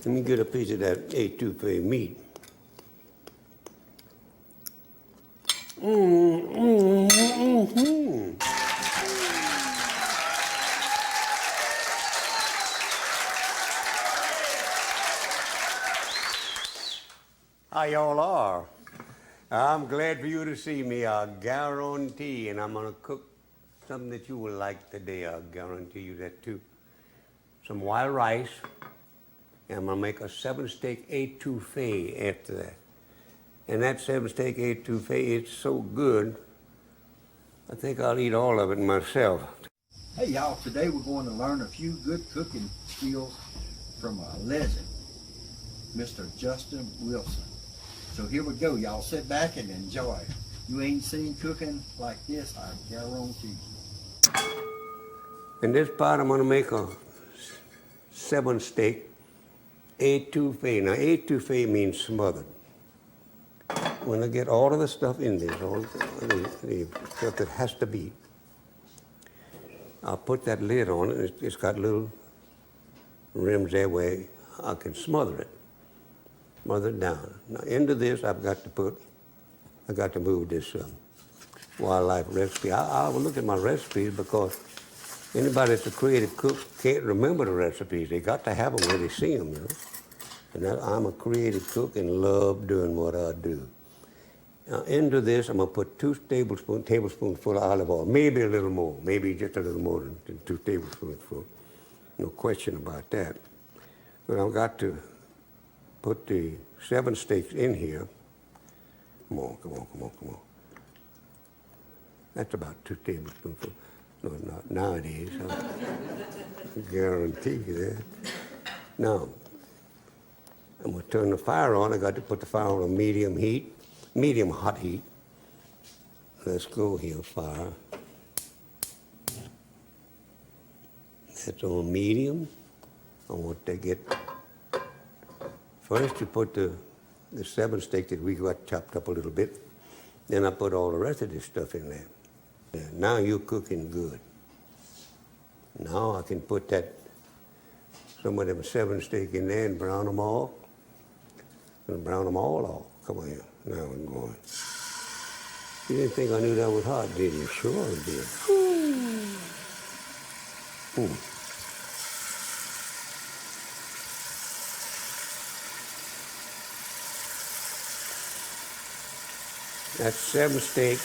Let me get a piece of that etouffee meat. How y'all are? I'm glad for you to see me, I guarantee, and I'm gonna cook something that you will like today, I guarantee you that too. Some wild rice, and I'm gonna make a 7-steak etouffee after that. And that 7-steak etouffee, it's so good, I think I'll eat all of it myself. Hey y'all, today we're going to learn a few good cooking skills from a legend, Mr. Justin Wilson. So here we go, y'all sit back and enjoy. You ain't seen cooking like this, I guarantee you. In this pot, I'm gonna make a 7-steak etouffee. Now, etouffee means smothered. When I get all of the stuff in there, all the stuff that has to be, I'll put that lid on it. It's got little rims that way I can smother it down. Now, into this, I got to move this wildlife recipe. I will look at my recipes because anybody that's a creative cook can't remember the recipes. They got to have them when they see them, you know. And I'm a creative cook and love doing what I do. Now, into this, I'm gonna put 2 tablespoons full of olive oil, maybe a little more, maybe just a little more than 2 tablespoons full. No question about that. But I've got to put the 7 steaks in here. Come on. That's about 2 tablespoons full. No, not nowadays. I guarantee you that. Now, I'm gonna turn the fire on. I got to put the fire on a medium hot heat. Let's go here, fire. That's on medium. I want to get, first you put the 7 steak that we got chopped up a little bit. Then I put all the rest of this stuff in there. And now you're cooking good. Now I can put some of them 7 steak in there and brown them all. And brown them all off. Come on here. Now I'm going. You didn't think I knew that was hot, did you? Sure I did. That 7 steak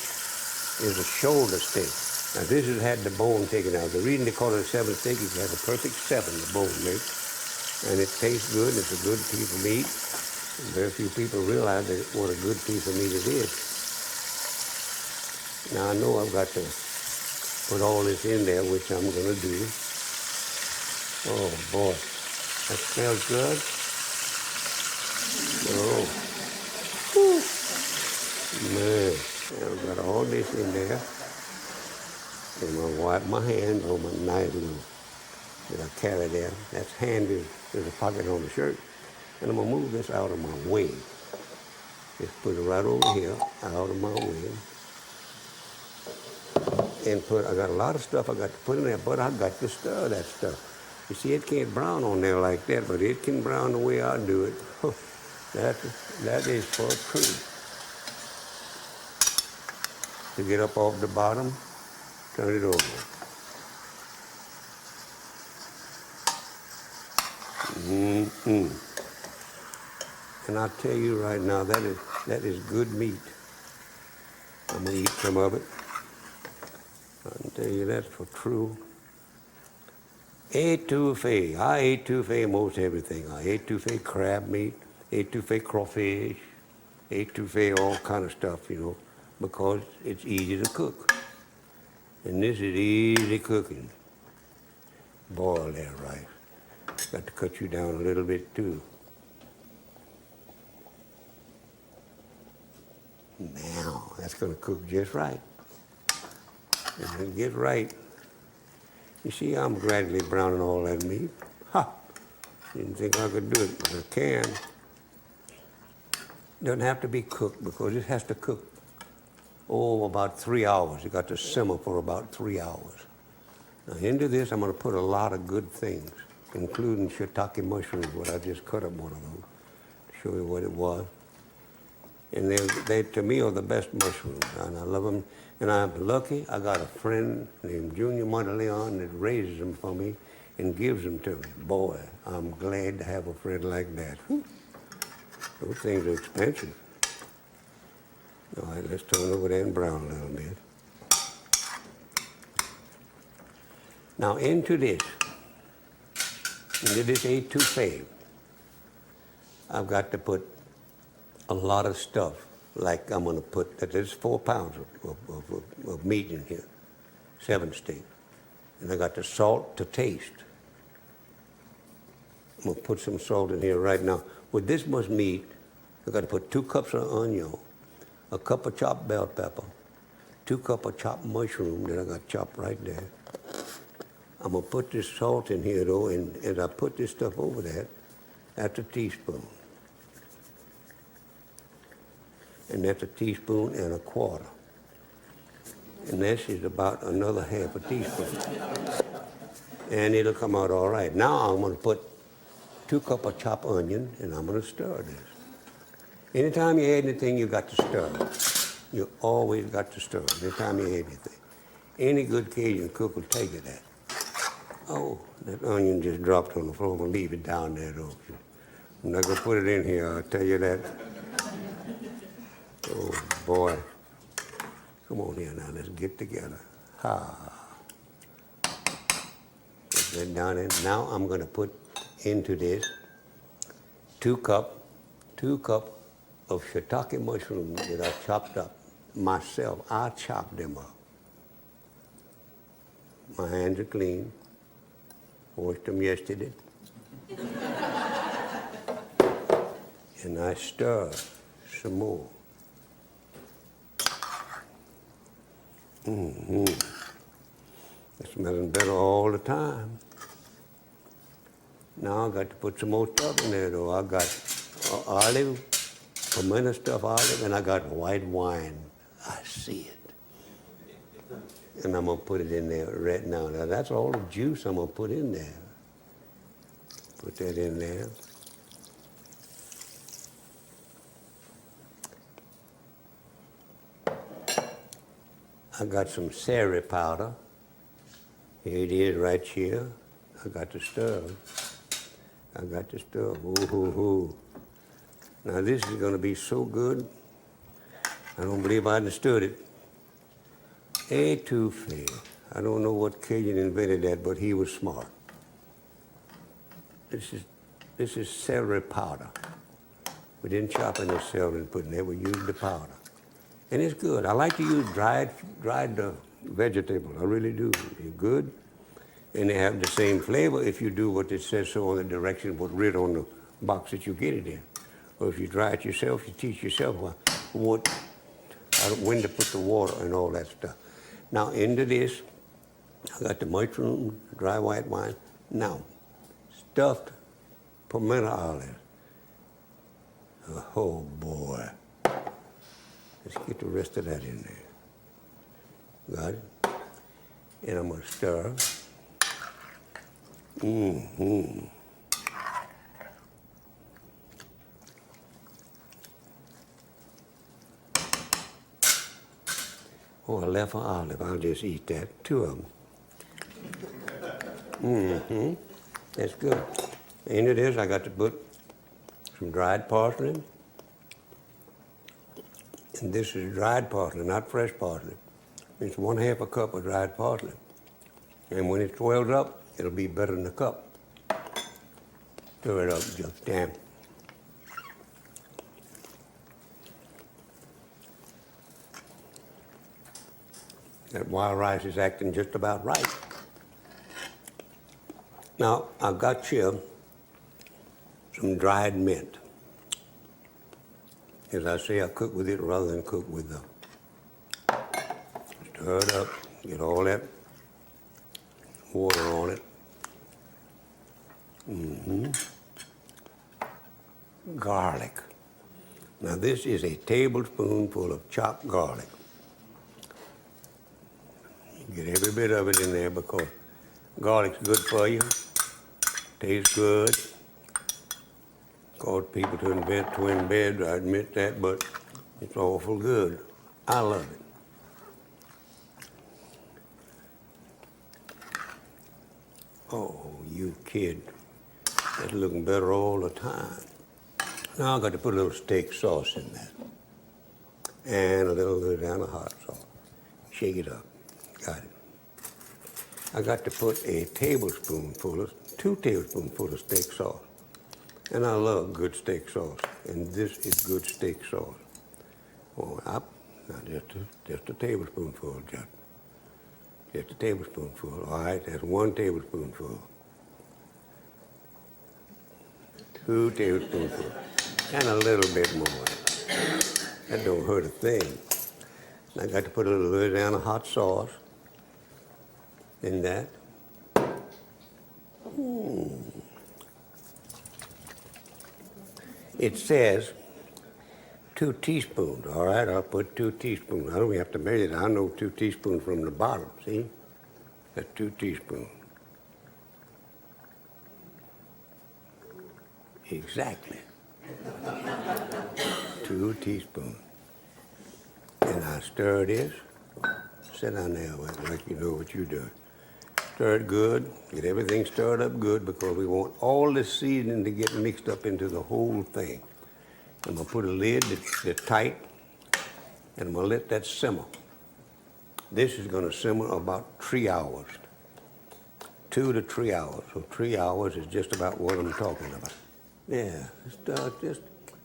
is a shoulder steak. Now this has had the bone taken out. The reason they call it a 7 steak is it has a perfect 7, the bone makes. And it tastes good, it's a good piece of meat. Very few people realize what a good piece of meat it is. Now I know I've got to put all this in there, which I'm gonna do. Oh boy, that smells good. Oh, man, I've got all this in there. And I'm gonna wipe my hands on my knife that I carry there. That's handy, there's a pocket on the shirt. And I'm gonna move this out of my way. Just put it right over here, out of my way. And I got a lot of stuff I got to put in there, but I got to stir that stuff. You see, it can't brown on there like that, but it can brown the way I do it. That is for true. To get up off the bottom, turn it over. And I'll tell you right now, that is good meat. I'm gonna eat some of it. I can tell you that's for true. Etouffee. I etouffee most everything. I etouffee crab meat, etouffee crawfish, etouffee all kind of stuff, you know, because it's easy to cook. And this is easy cooking. Boil that rice. Got to cut you down a little bit too. Now, that's gonna cook just right. And it get right. You see, I'm gradually browning all that meat. Ha! Didn't think I could do it, but I can. Doesn't have to be cooked because it has to cook, about 3 hours. It got to simmer for about 3 hours. Now into this, I'm gonna put a lot of good things. including shiitake mushrooms, but I just cut up one of those to show you what it was. And they to me, are the best mushrooms, and I love them. And I'm lucky, I got a friend named Junior Monteleon that raises them for me and gives them to me. Boy, I'm glad to have a friend like that. Whew. Those things are expensive. All right, let's turn over there and brown a little bit. Now into this etouffee, I've got to put a lot of stuff. Like I'm going to put, there's 4 pounds of meat in here, 7 steaks. And I got the salt to taste. I'm going to put some salt in here right now. With this much meat, I got to put 2 cups of onion, a cup of chopped bell pepper, 2 cups of chopped mushroom that I got chopped right there. I'm going to put this salt in here, though, and as I put this stuff over that, that's a teaspoon. And that's a teaspoon and a quarter. And this is about another half a teaspoon. And it'll come out all right. Now I'm going to put 2 cups of chopped onion, and I'm going to stir this. Anytime you add anything, you got to stir. You always got to stir anytime you add anything. Any good Cajun cook will take it that. Oh, that onion just dropped on the floor. I'm going to leave it down there, though. I'm not going to put it in here, I'll tell you that. Oh, boy. Come on here now, let's get together. Ha. Put that down in. Now I'm going to put into this 2 cups of shiitake mushrooms that I chopped up myself. I chopped them up. My hands are clean. Washed them yesterday. And I stir some more. Mm-hmm. It's smelling better all the time. Now I got to put some more stuff in there, though. I got olive, pimento stuffed olive, and I got white wine. I see it. And I'm going to put it in there right now. Now, that's all the juice I'm going to put in there. Put that in there. I got some celery powder. Here it is right here. I got to stir. I got to stir. Ooh. Now this is going to be so good. I don't believe I understood it. Etouffee. I don't know what Cajun invented that, but he was smart. This is celery powder. We didn't chop any celery and put in there. We used the powder. And it's good. I like to use dried vegetables. I really do. They're good. And they have the same flavor if you do what it says so on the direction, what's written on the box that you get it in. Or if you dry it yourself, you teach yourself when to put the water and all that stuff. Now into this, I got the mushroom, dry white wine. Now, stuffed pimento olive. Oh boy. Let's get the rest of that in there. Got it? And I'm going to stir. Mm-hmm. Oh, I left an olive. I'll just eat that. 2 of them. Mm-hmm. That's good. Into this, I got to put some dried parsley. And this is dried parsley, not fresh parsley. It's 1/2 cup of dried parsley. And when it swells up, it'll be better than a cup. Stir it up just damn. That wild rice is acting just about right. Now, I've got here some dried mint. As I say, I cook with it rather than cook with them. Stir it up, get all that water on it. Mm-hmm. Garlic. Now this is a tablespoonful of chopped garlic. You get every bit of it in there because garlic's good for you. Tastes good. Caused people to invent twin beds, I admit that, but it's awful good. I love it. Oh, you kid. That's looking better all the time. Now I've got to put a little steak sauce in that. And a little Louisiana hot sauce. Shake it up. Got it. I got to put a tablespoonful, 2 tablespoonfuls of steak sauce. And I love good steak sauce. And this is good steak sauce. Oh, up. Now just a tablespoonful, just a tablespoonful. All right, that's 1 tablespoonful. 2 tablespoonfuls. And a little bit more. That don't hurt a thing. I got to put a little Louisiana hot sauce in that. It says 2 teaspoons, all right? I'll put 2 teaspoons. I don't even have to measure it. I know 2 teaspoons from the bottom, see? That's 2 teaspoons. Exactly. 2 teaspoons. And I stir this. Sit down there like you know what you're doing. Stir it good. Get everything stirred up good because we want all this seasoning to get mixed up into the whole thing. I'm going to put a lid that's tight, and I'm going to let that simmer. This is going to simmer about 3 hours. 2 to 3 hours. So 3 hours is just about what I'm talking about. Yeah, just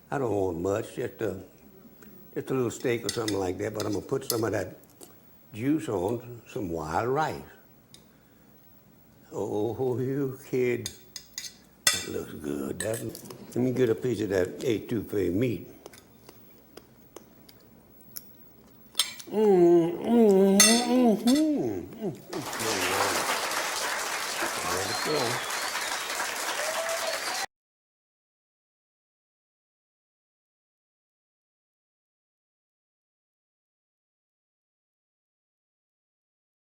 I don't want much, just a little steak or something like that, but I'm going to put some of that juice on some wild rice. Oh, you kid. That looks good. Let me get a piece of that etouffee meat. There we go.